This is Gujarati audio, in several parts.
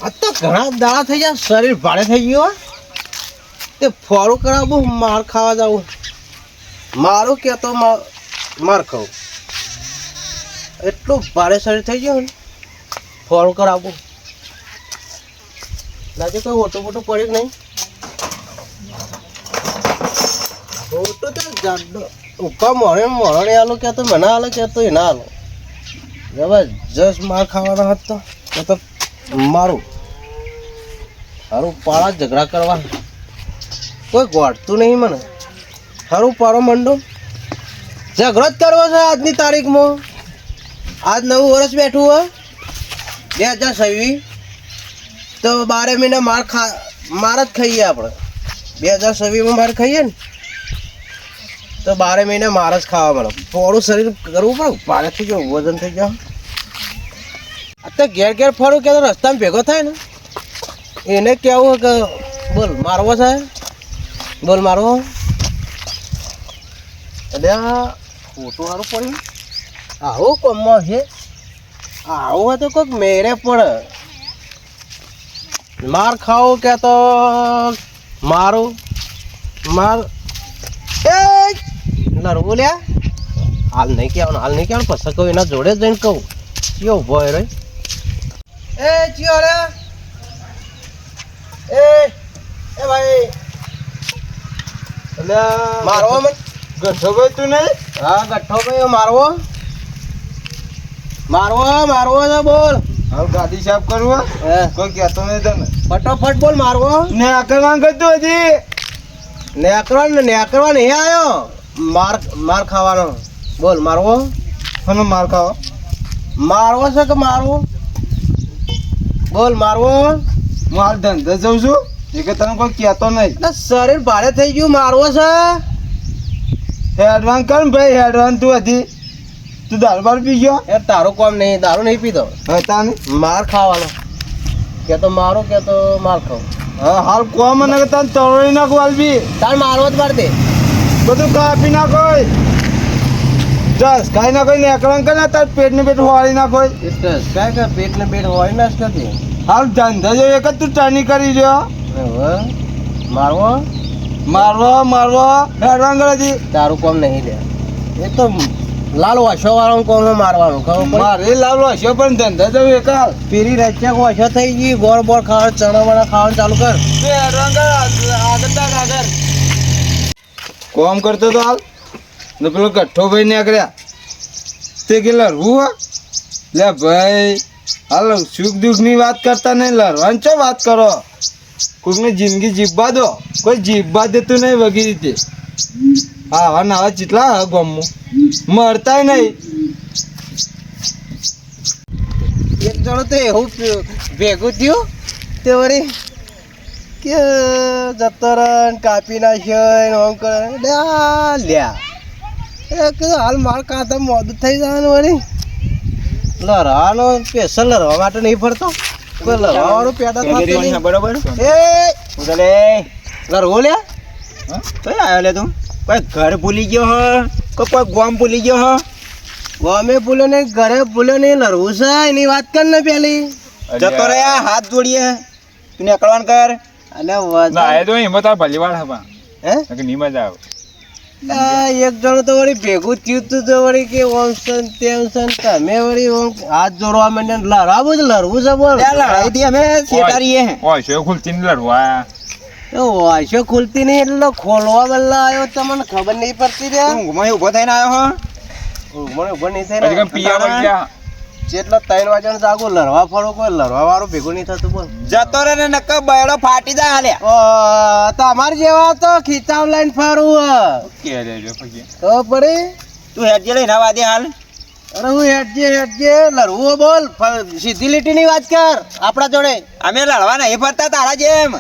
અત્યારે ઘણા દાડા થઈ ગયા, શરીર ભારે થઈ ગયું. તે ફોરું કરાવું, માર ખાવા જાવું. મારું કહેતો માર ખાવું. એટલું ભારે શરીર થઈ ગયું ને, ફોરું કરાવું. લાગે કોઈ ઓટો બોટો પડ્યું નહીં. ઓટો તો જાડો ઉપા મોરણે આલો કહેતો, મને આલો કહેતો, એના આલો. જબરજસ્ત માર ખાવાનો હતો તો મારું હારું પાળા ઝઘડા કરવા કોઈ ગોઠતું નહીં મને. હારું પાડો મંડો ઝઘડો જ કરવો છે આજની તારીખમાં. આજ નવું વર્ષ બેઠું હોય 2026, તો 12 મહિના માર જ ખાઈએ આપણે. 2026માં માર ખાઈએ ને તો 12 મહિના માર જ ખાવા મળે. થોડું શરીર કરવું પડે, પારે થઈ ગયો, વજન થઈ ગયો. અત્યારે ઘેર ફરું કે રસ્તામાં ભેગો થાય ને એને કેવું કે બોલ મારવો છે, બોલ મારવો. એટલે ખોટું સારું પડ્યું. આવું કોમમાં છે, આવું હોય તો કોઈક મેરે પડે. માર ખાવું કે તો મારું માર એ લડવું લ્યા. હાલ નહીં કહેવાનું, પછી કહું એના જોડે જઈને કહું ચિયો ઉભો રે. એ ચિયો રે, એ ભાઈ એટલે મારવો મને ગઠ્ઠો ભાઈ તું નહીં? હા ગઠ્ઠો ભાઈ મારવો છે. બોલ હવે ગાડી સાફ કરવું કોઈ કહેતો નહીં તને. ફટાફટ બોલ મારવો ને આકરવાન કરતું હજી નેકરવા નહીં આવ્યો. માર ખાવાનો. બોલ મારવો. મને માર ખાવો મારવો છે કે મારવો? બોલ મારવો. હું હાલ ધંધે જઉં છું એ કે તને કોઈ કહેતો નહીં. એટલે શરીર ભારે થઈ ગયું, મારવો છે. હેડવાન કર ને ભાઈ, હેડવાન તું હજી તું દારૂ બારૂ પી ગયો? યાર તારું કામ નહીં, દારૂ નહીં પીતો. હવે તાને માર ખાવાનો કે તો મારો કે તો માર ખાવ. હા હાલ કોમ મને કે તને તરોડી નાખું હાલ બી. તાર મારવો જ માર દે. બધું કાપી નાખો જસ કાંઈ ના કોઈ ને એકરણ કરે તાર પેટ ને પેટ હોવાળી નાખો. કાંઈ કે પેટ ને પેટ હોય ને નથી. હાલ ધંધા જો એક જ તું ટર્ની કરી રહ્યો. મારવો હેડવાન કરે છે. તારું કામ નહીં લે. એ તો લાલ વાસો વાળો કોમ મારવાનું ખબર પડે. મારે લાવલો હશે પણ ધંધા જવું એક હાલ પીરી રચ્યા વાસો થઈ ગઈ. ગોળ બોળ ખાવાનું, ચણા વણા ખાવાનું ચાલુ કર. તું હેડવાન કર આગળ કોમ કરતો તો હાલ ને પેલો ગઠ્ઠો ભાઈ નીકળ્યા તે કે લડવું લે ભાઈ. હાલ સુખ દુઃખની વાત કરતા નહીં, લડવાની ચો વાત કરો. કોઈકને જિંદગી જીવવા દો, કોઈ જીવવા દેતું નહીં વગી રીતે. હા હા નાવા જેટલા ગમવું મરતાય નહીં. એક જણો તો એવું ભેગું થયું તે વળી કે જતો રહે કાપી નાખ્યો આમ કરે. લ્યા એ કીધું હાલ માર કાંતા મોડું થઈ જવાનું. વળી લડવાનો સ્પેશિયલ લડવા માટે નહીં ફરતો, કોઈ લડવા વાળું પેદા થતું બરોબર. એ લડવો લ્યા કઈ આવ્યો લે તું? કોઈ ઘર ભૂલી ગયો હ કોઈ ગોમ ભૂલી ગયો હ? ગમે ભૂલ્યો નહીં, ઘરે ભૂલ્યો નહીં, લડવું છે એની વાત કર ને પેલી. જતો રે હાથ જોડીએ તું નીકળવાનું કર. અને એક જણું તો વળી ભેગું થયું તું તો વળી કે ઓમ સન તેમ સન તમે વળી ઓમ હાથ જોડવા માંડ્યા. લડવું છે બોલ. લડાઈ અમે શેતારીએ વાયસો ખુલતી નહીં એટલે ખોલવા બદલા આવ્યો. તમને ખબર નહીં પડતી રે. ઊંઘમાં ઉભો થઈને આવ્યો મને ઉભો નહીં થાય જેટલો 3 વાગ્યાનો જાગો લડવા ફરો, કોઈ લડવા વાળું ભેગું નહીં થતું. બોલ જતો રે ને નક્કો બયડો ફાટી જાય હાલે. તમાર જેવા તો ખીચાવ લઈને ફરવું તો પડી. તું હેડજે લઈને આવા દે હાલ. અરે હું હેડજે લડવું. બોલ સીધી લીટીની વાત કર આપણા જોડે. અમે લડવા નહીં ફરતા તારા જેમ.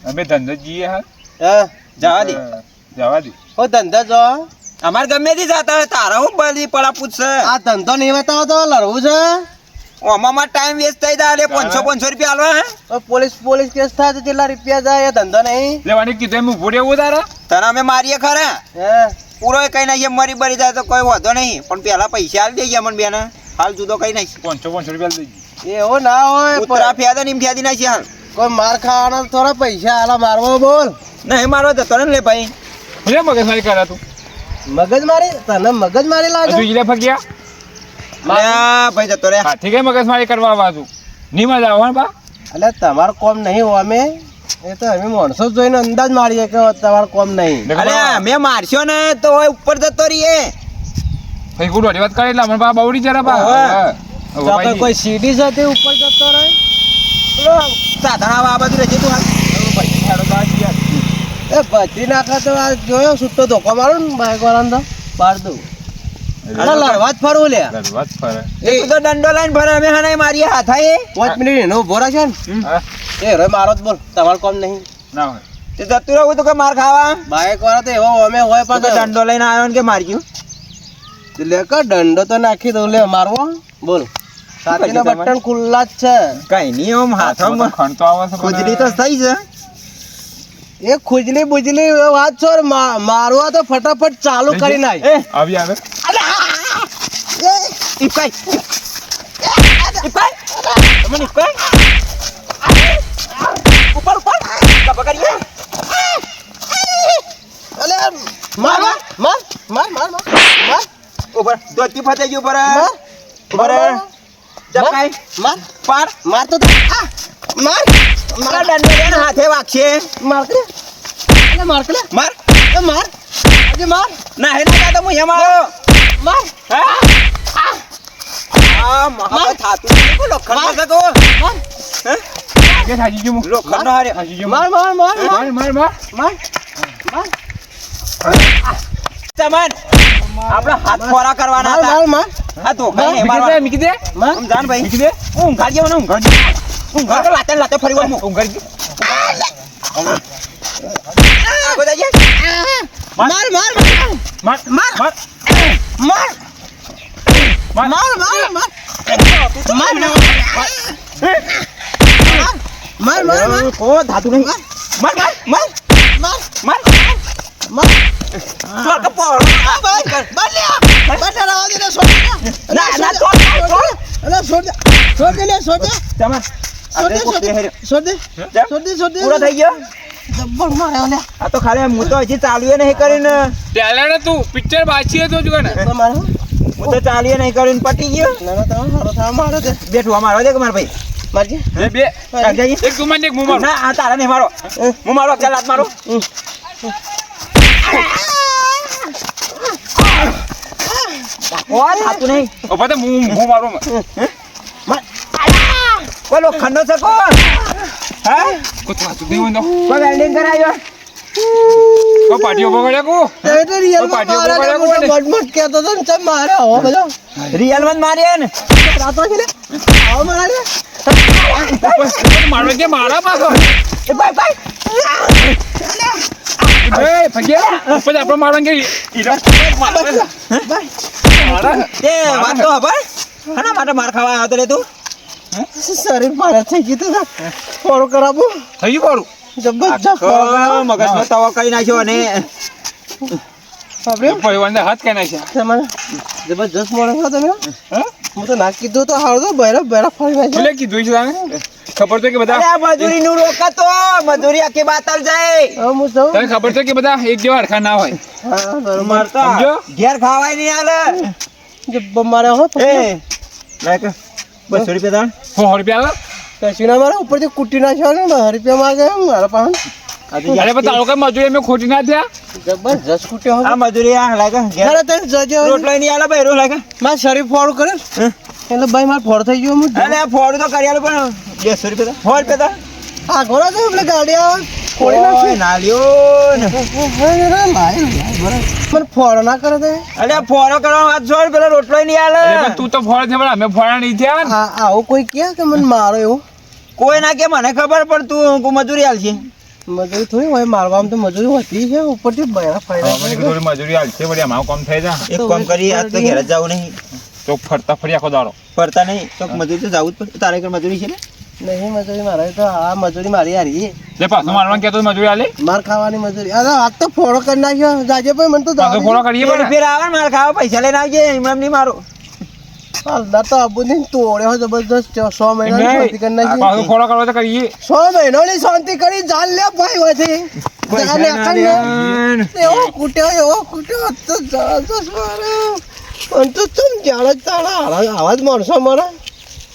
અમે ધંધો જઈએ હા જવા દે હો ધંધા જો અમારે ગમે તે જતા હોય તારા હું બધી પડા પૂછશે. આ ધંધો નહીં બતાવો તો લડવું છે. ઓમાં ટાઈમ વેસ્ટ થઈ જાય. 500 રૂપિયા હાલવા તો પોલીસ કેસ થાય તો કેટલા રૂપિયા જાય? એ ધંધો નહીં લેવાની કીધું એમ ઉભો રહેવું તારા. તને અમે મારીએ ખરા પૂરો કઈ નાખીએ. મરી બરી જાય તો કોઈ વાંધો નહીં પણ પેલા પૈસા હાલ દઈએ મને બેન. હાલ જુદો કઈ નાખી 500 રૂપિયા લઈ એવો ના હોય ઉતરા ફેદા નીમ ફેદી નાખી હાલ કોઈ માર ખાવાના થોડા પૈસા આલા મારવો બોલ નહીં મારવા જતો ને લે ભાઈ મને મગજમારી કરે તું મગજ મારી તને મગજ મારી લાગે હજુ ઈલે ફગ્યા લ્યા ભાઈ જતો રે હાથી કઈ મગજમારી કરવા આવા ની મજા આવે હો બા એટલે તમારું કોમ નહીં હોય અમે એ તો અમે માણસો જ જોઈને અંદાજ મારીએ કે તમારું કોમ નહીં અરે મેં મારશો ને તો હોય ઉપર જતો રહીએ ભાઈ ગુડ વાત કરે એટલે મને બા બવડી જરા બા તો આપણે કોઈ સીડી સાથે ઉપર જતો રહે સાધારણ આ બાજુ રહેજે તું હાલ એ બધી નાખા તો આ જોયો છૂટો ધોકો મારું ને બાઈક વાળાને તો પાડ દઉં અરે લડવા જ ફરવું લે વાત ફરે એ તો દંડો લઈને ભરે અમે હને મારી હાથા એ 5 મિનિટ એનો ઉભો રાખે ને એ રે મારો જ બોલ તમારું કોમ નહીં ના હોય તે જતું રહું તો કે માર ખાવા બાઈક વાળા તો એવો અમે હોય તો પણ દંડો લઈને આવ્યો ને કે મારી ગયું લે કે દંડો તો નાખી દઉં લે મારવો બોલ સાથીના બટન ખુલ્લા જ છે કઈ નહીં ઓમ હાથમાં ખણ તો આવે છે ખુજલી તો થઈ છે એ ખુજલી બુજલી વાત છોડ મારવા તો ફટાફટ ચાલુ કરી નાખ એ આવી આવે ઇપાઈ ઇપાઈ મને ઇપાઈ ઉપર ઉપર કબ કરીએ અલે માર માર માર માર માર માર ઉપર દોતી ફતે ગયું ઉપર ઉપર જપાઈ માર પાર માર તો માર મારા દંડો લઈને હાથે વાગશે માર કે અલે માર કે માર એ માર આજે માર ના હે ના તો હું હેમાં આવ્યો માર આ મહા થાતું કો લોખંડ સકો માર કે થાજી ગયું લોખંડ હારે થાજી ગયું માર માર માર માર માર માર માર માર ચમન આપણે હાથ ખોરા કરવાના માર હતા માર આ તો કઈ મીકી દે મીકી દે માર આમ જાન ભાઈ મીકી દે હું ઘાડ ગયો ને હું ઘાડ હું ઘાડ લાતે લાતે ફરી વળું હું કરી આગો જઈએ માર માર માર માર માર માર માર માર માર માર માર માર માર કો ધાતુ નહીં માર માર માર માર માર માર ચોર કે પોર બલ્યા બલ્યા દે છોડ ના ના ચોર ચોર અલે છોડ દે છોડ દે ચમન છોડ દે છોડ દે છોડ દે છોડ દે પૂરો થઈ ગયો જબ્બર મારે ઓલે આ તો ખાલી હું તો હજી ચાલ્યું નહીં કરીને ચાલે ને તું પિક્ચર બાચી હતો જો ને તો મારે હું તો ચાલ્યું નહીં કરીને પટી ગયો ના ના તમે મારો થા મારો દે બેઠું મારો દે કે માર ભાઈ મારજી બે બે જઈએ એક તું મને એક મું મારું ના આ તારા નહીં મારો હું મારો ચાલ હાથ મારો ઓ થાતું નહીં ઓ પતે મું મારું કોઈ લોખંડનો છે કો હે કો તું આતું દેવું દો કોઈ વેલ્ડિંગ કરાયો કો પાટીઓ બગડ્યા કો તે તો રિયલ માં પાટીઓ મારા પકડ્યા કોને? મટ કેતો તો ને ચમ મારે હો બધો રિયલ માં માર્યા ને રાતો છે ને આવો મારે મારવા કે મારા પાછો એ ભાઈ ભાઈ એ ફગ્યા ઉપર આપણે મારવા કે ઈરા મારા એ વાત તો હવે હના માટે માર ખાવા આવતો રે તું શરીર મારે થઈ ગયું તો ફોડો કરાવો થઈ ગયું જબરજસ્ત મગજનો તવો કરી નાખ્યો અને આપણે ભાઈ હાથ કે નાખ્યા તમારે જબરજસ્ત મોડે છો તમે હા હું તો ના કીધું તો હાર દો બૈરા બૈરા ફરી નાખે ભલે કીધું છે તને ખબર છે કે બધા અરે મજૂરી નું રોકાતો મજૂરી આખી બાતલ જાય હવે હું જાઉં તને ખબર છે કે બધા એક જેવા હરખા ના હોય હા બરોબર મારતા સમજો? ઘેર ખાવાય નહીં હાલે જબ્બર મારે હો એ લાઈક 200 રૂપિયા દાણ 100 રૂપિયા આવે કશું ના મારે ઉપરથી કુટી નાખ્યો ને 10 રૂપિયા માગે મારા પાસે અરે પણ તારો કઈ મજૂરી અમે ખોટી ના થયા જબરજસ્ત કુટ્યો આ મજૂરી આ લાગે ઘેર અરે તે જજો રોટલો નહીં આલે ભાઈ રો લાગે માર શરીર ફોડ કરે એટલે ભાઈ માર ફોડ થઈ ગયો હું અરે ફોડ તો કરી આલે પણ 200 રૂપિયા 100 રૂપિયા આ ઘોડા તો એટલે ગાડી આવે કોળી નાખી નાલ્યો ને મને ફોડ ના કરે તે અરે ફોડો કરવા વાત છોડ પેલો રોટલો નહીં આલે અરે પણ તું તો ફોડ છે પણ અમે ફોડા નહીં થયા ને. આવું કોઈ કે કે મને મારો એવું કોઈ ના કે મને ખબર પણ તું મજૂરી આલશે મજૂરી થોડી હોય મારવામાં તો મજૂરી હોતી છે ઉપરથી બૈરા હવે ફાયદા મને કીધું થોડી મજૂરી હાલશે વળી અમારું કામ થઈ જા એક કામ કરી આજ તો ઘેર જ જાવું નહીં તો ફરતા ફરી આખો દાડો ફરતા નહીં તો મજૂરી તો જાવું જ પડે તારે ઘર મજૂરી છે ને નહીં મજૂરી મારે તો આ મજૂરી મારી હારી લે પાછું મારવા કહેતો મજૂરી હાલે માર ખાવાની મજૂરી અરે આજ તો ફોડો કરી નાખ્યો જાજે ભાઈ મને તો પાછો ફોડો કરીએ ફેર પણ ફેર આવે ને મારે ખાવા પૈસા લઈને આવજે એમ નહીં મારો હાલના તો આબુની તોડ્યો જબરદસ્ત 6 મહિનાની શાંતિ કરી નાખી પાછો ખોળો કરવો તો કરીએ 6 મહિનાની શાંતિ કરી જાન લે ભાઈ વાથી જાન એવો કૂટ્યો તો જબરદસ્ત મારે પણ તો ચમ જાણે તારા આવાજ માણસો મારે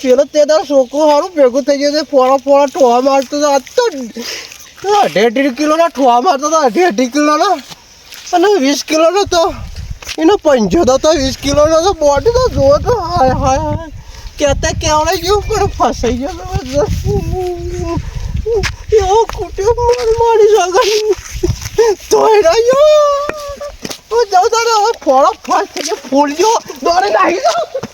પેલો તે તારો છોકરો સારું ભેગું થઈ ગયું છે ફોડા ઠોવા મારતો તો આજ તો 1.5 કિલોના ઠોવા મારતો તો 1.5 કિલોના અને 20 કિલોનો તો એનો પંજો તો 20 કિલોનો તો બોડી તો જુઓ તો હાય હાય કહેતા કેવડાઈ ગયું પણ ફસાઈ ગયો એવો કૂટ્યો મારી સગન તોય રહ્યો હું જાઉં તારે હવે ફોડો ફાસ્ટ થઈ ગયો ફૂલ ગયો દોડી નાખી દો